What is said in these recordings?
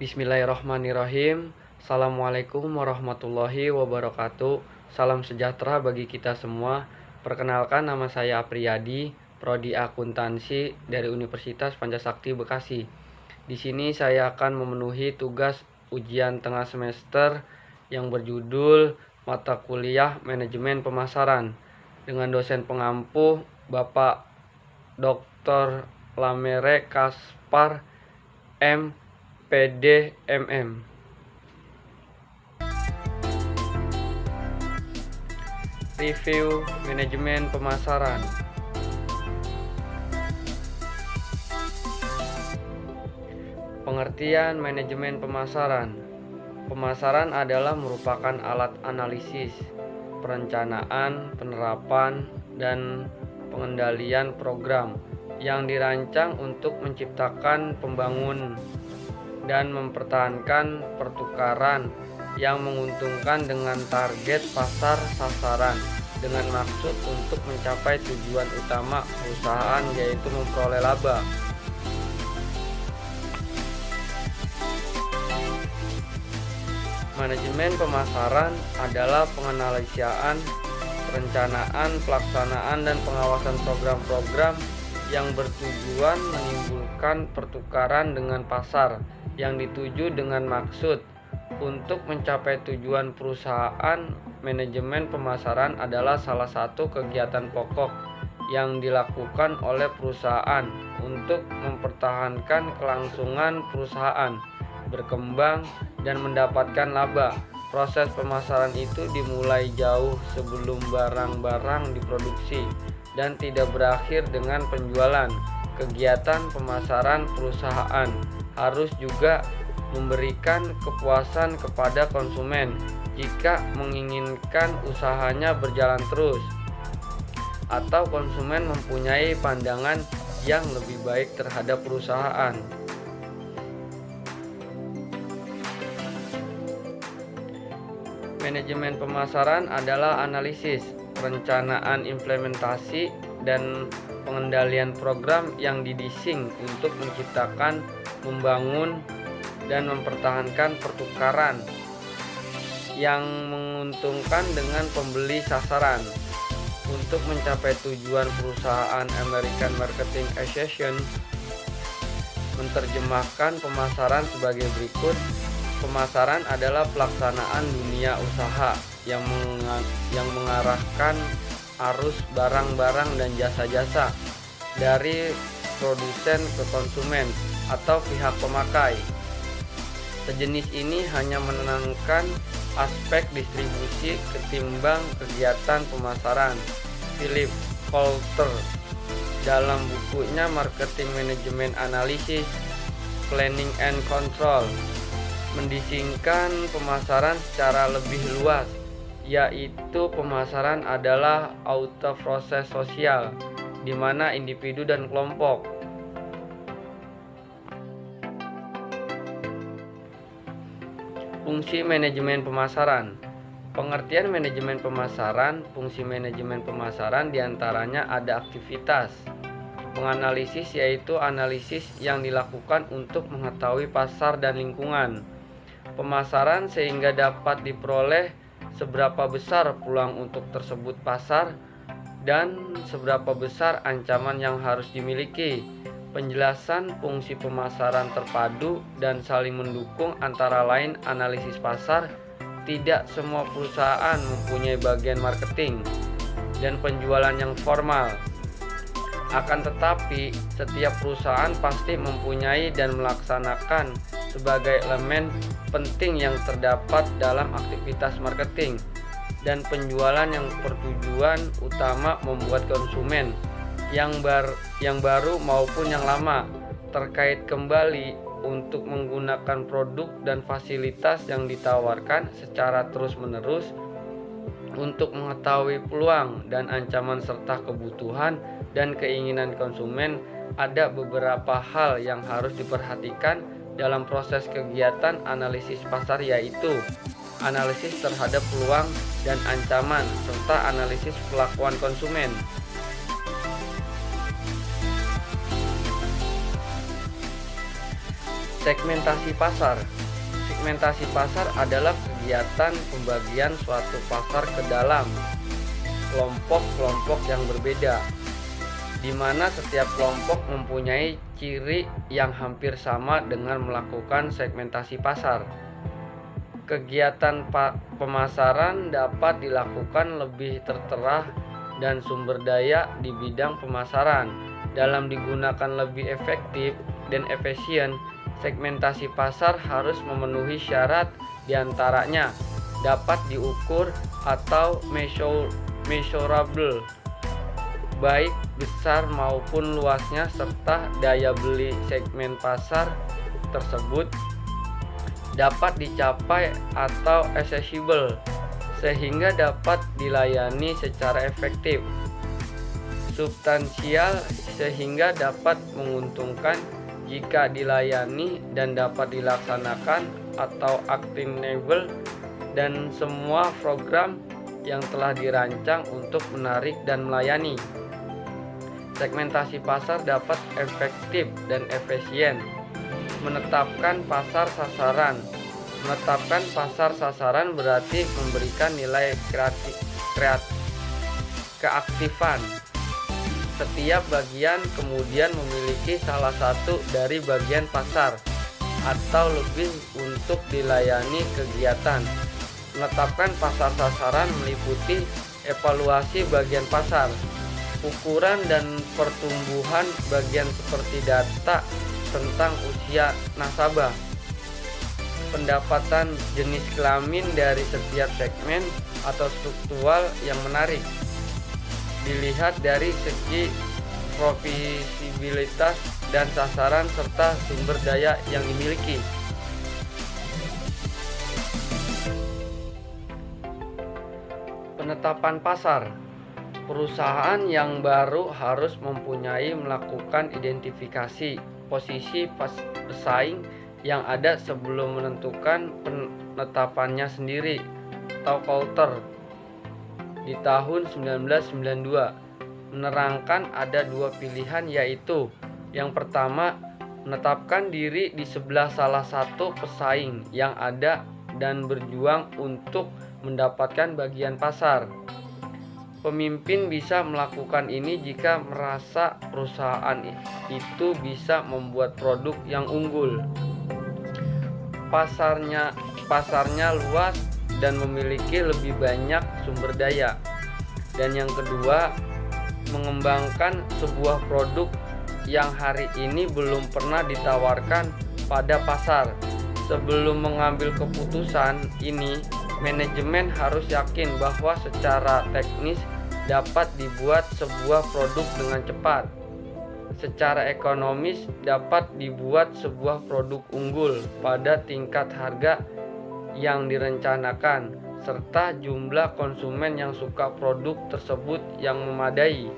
Bismillahirrahmanirrahim. Assalamualaikum warahmatullahi wabarakatuh. Salam sejahtera bagi kita semua. Perkenalkan, nama saya Apriyadi, Prodi Akuntansi dari Universitas Pancasakti Bekasi. Di sini saya akan memenuhi tugas ujian tengah semester yang berjudul mata kuliah Manajemen Pemasaran dengan dosen pengampu Bapak Dr. Lamere Kaspar M. PDMM. Review manajemen pemasaran. Pengertian manajemen pemasaran. Pemasaran adalah merupakan alat analisis, perencanaan, penerapan, dan pengendalian program yang dirancang untuk menciptakan, membangun, dan mempertahankan pertukaran yang menguntungkan dengan target pasar sasaran dengan maksud untuk mencapai tujuan utama perusahaan, yaitu memperoleh laba. Manajemen pemasaran adalah penganalisiaan, perencanaan, pelaksanaan, dan pengawasan program-program yang bertujuan menimbulkan pertukaran dengan pasar yang dituju dengan maksud untuk mencapai tujuan perusahaan. Manajemen pemasaran adalah salah satu kegiatan pokok yang dilakukan oleh perusahaan untuk mempertahankan kelangsungan perusahaan, berkembang, dan mendapatkan laba. Proses pemasaran itu dimulai jauh sebelum barang-barang diproduksi dan tidak berakhir dengan penjualan. Kegiatan pemasaran perusahaan harus juga memberikan kepuasan kepada konsumen jika menginginkan usahanya berjalan terus, atau konsumen mempunyai pandangan yang lebih baik terhadap perusahaan. Manajemen pemasaran adalah analisis, perencanaan, implementasi, dan pengendalian program yang didesain untuk menciptakan, membangun, dan mempertahankan pertukaran yang menguntungkan dengan pembeli sasaran. Untuk mencapai tujuan, perusahaan American Marketing Association menerjemahkan pemasaran sebagai berikut. Pemasaran adalah pelaksanaan dunia usaha yang mengarahkan arus barang-barang dan jasa-jasa dari produsen ke konsumen atau pihak pemakai. Sejenis ini hanya menenangkan aspek distribusi ketimbang kegiatan pemasaran. Philip Kotler dalam bukunya Marketing Management Analysis, Planning and Control mendisingkan pemasaran secara lebih luas, yaitu pemasaran adalah auto proses sosial di mana individu dan kelompok. Fungsi manajemen pemasaran. Pengertian manajemen pemasaran. Fungsi manajemen pemasaran diantaranya ada aktivitas menganalisis, yaitu analisis yang dilakukan untuk mengetahui pasar dan lingkungan pemasaran sehingga dapat diperoleh seberapa besar peluang untuk tersebut pasar dan seberapa besar ancaman yang harus dimiliki. Penjelasan fungsi pemasaran terpadu dan saling mendukung antara lain analisis pasar. Tidak semua perusahaan mempunyai bagian marketing dan penjualan yang formal. Akan tetapi, setiap perusahaan pasti mempunyai dan melaksanakan sebagai elemen penting yang terdapat dalam aktivitas marketing dan penjualan yang bertujuan utama membuat konsumen yang baru maupun yang lama terkait kembali untuk menggunakan produk dan fasilitas yang ditawarkan secara terus-menerus. Untuk mengetahui peluang dan ancaman serta kebutuhan dan keinginan konsumen, ada beberapa hal yang harus diperhatikan dalam proses kegiatan analisis pasar, yaitu analisis terhadap peluang dan ancaman serta analisis perlakuan konsumen. Segmentasi pasar. Segmentasi pasar adalah kegiatan pembagian suatu pasar ke dalam kelompok-kelompok yang berbeda, di mana setiap kelompok mempunyai ciri yang hampir sama dengan melakukan segmentasi pasar. Kegiatan pemasaran dapat dilakukan lebih tertera dan sumber daya di bidang pemasaran. Dalam digunakan lebih efektif dan efisien, segmentasi pasar harus memenuhi syarat, diantaranya dapat diukur atau measurable, baik besar maupun luasnya, serta daya beli segmen pasar tersebut dapat dicapai atau accessible, sehingga dapat dilayani secara efektif. Substansial, sehingga dapat menguntungkan jika dilayani dan dapat dilaksanakan, atau actionable, dan semua program yang telah dirancang untuk menarik dan melayani. Segmentasi pasar dapat efektif dan efisien. Menetapkan pasar sasaran. Menetapkan pasar sasaran berarti memberikan nilai keaktifan. Setiap bagian kemudian memiliki salah satu dari bagian pasar atau lebih untuk dilayani kegiatan. Menetapkan pasar sasaran meliputi evaluasi bagian pasar, ukuran dan pertumbuhan bagian seperti data tentang usia nasabah, pendapatan jenis kelamin dari setiap segmen atau struktural yang menarik. Dilihat dari segi profitabilitas dan sasaran serta sumber daya yang dimiliki. Penetapan pasar. Perusahaan yang baru harus mempunyai melakukan identifikasi posisi pesaing yang ada sebelum menentukan penetapannya sendiri atau counter. Di tahun 1992 menerangkan ada dua pilihan, yaitu yang pertama, menetapkan diri di sebelah salah satu pesaing yang ada dan berjuang untuk mendapatkan bagian pasar. Pemimpin bisa melakukan ini jika merasa perusahaan itu bisa membuat produk yang unggul, pasarnya luas dan memiliki lebih banyak sumber daya. Dan yang kedua, mengembangkan sebuah produk yang hari ini belum pernah ditawarkan pada pasar. Sebelum mengambil keputusan ini, manajemen harus yakin bahwa secara teknis dapat dibuat sebuah produk dengan cepat. Secara ekonomis dapat dibuat sebuah produk unggul pada tingkat harga yang direncanakan, serta jumlah konsumen yang suka produk tersebut yang memadai.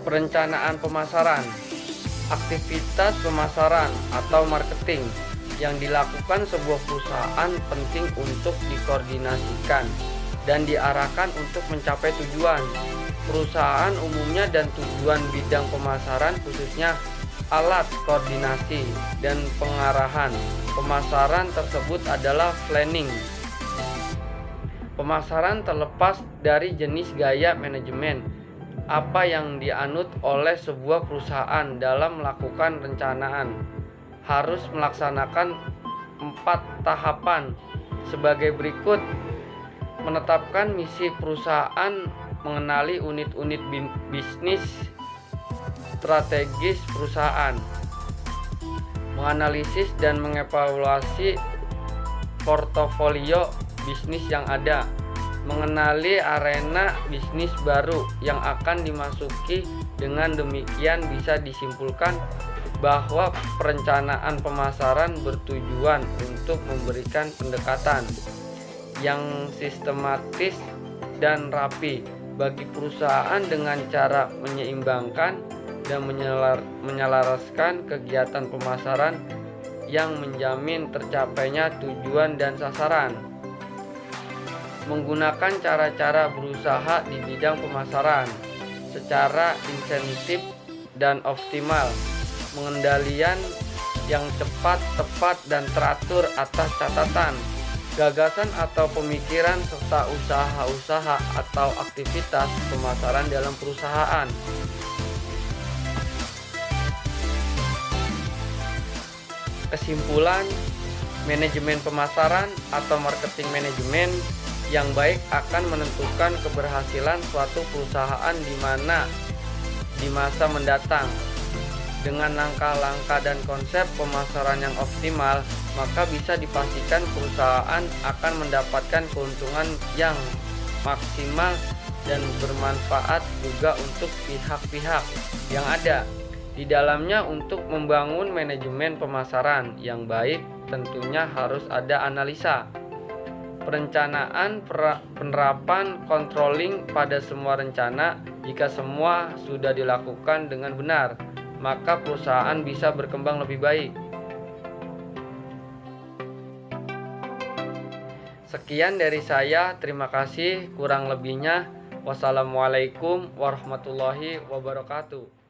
Perencanaan pemasaran. Aktivitas pemasaran atau marketing yang dilakukan sebuah perusahaan penting untuk dikoordinasikan dan diarahkan untuk mencapai tujuan. Perusahaan umumnya dan tujuan bidang pemasaran, khususnya alat koordinasi dan pengarahan pemasaran tersebut adalah planning. Pemasaran terlepas dari jenis gaya manajemen apa yang dianut oleh sebuah perusahaan dalam melakukan rencanaan harus melaksanakan 4 tahapan sebagai berikut. Menetapkan misi perusahaan, mengenali unit-unit bisnis strategis perusahaan, menganalisis dan mengevaluasi portofolio bisnis yang ada, mengenali arena bisnis baru yang akan dimasuki. Dengan demikian bisa disimpulkan bahwa perencanaan pemasaran bertujuan untuk memberikan pendekatan yang sistematis dan rapi bagi perusahaan dengan cara menyeimbangkan dan menyelaraskan kegiatan pemasaran yang menjamin tercapainya tujuan dan sasaran. Menggunakan cara-cara berusaha di bidang pemasaran. secara insentif dan optimal, pengendalian yang cepat, tepat, dan teratur atas catatan, gagasan atau pemikiran, serta usaha-usaha atau aktivitas pemasaran dalam perusahaan. Kesimpulan, manajemen pemasaran atau marketing manajemen yang baik akan menentukan keberhasilan suatu perusahaan di masa mendatang. Dengan langkah-langkah dan konsep pemasaran yang optimal, maka bisa dipastikan perusahaan akan mendapatkan keuntungan yang maksimal dan bermanfaat juga untuk pihak-pihak yang ada di dalamnya. Untuk membangun manajemen pemasaran yang baik, tentunya harus ada analisa, perencanaan, penerapan, controlling pada semua rencana. Jika semua sudah dilakukan dengan benar, maka perusahaan bisa berkembang lebih baik. Sekian dari saya, terima kasih. Kurang lebihnya, wassalamualaikum warahmatullahi wabarakatuh.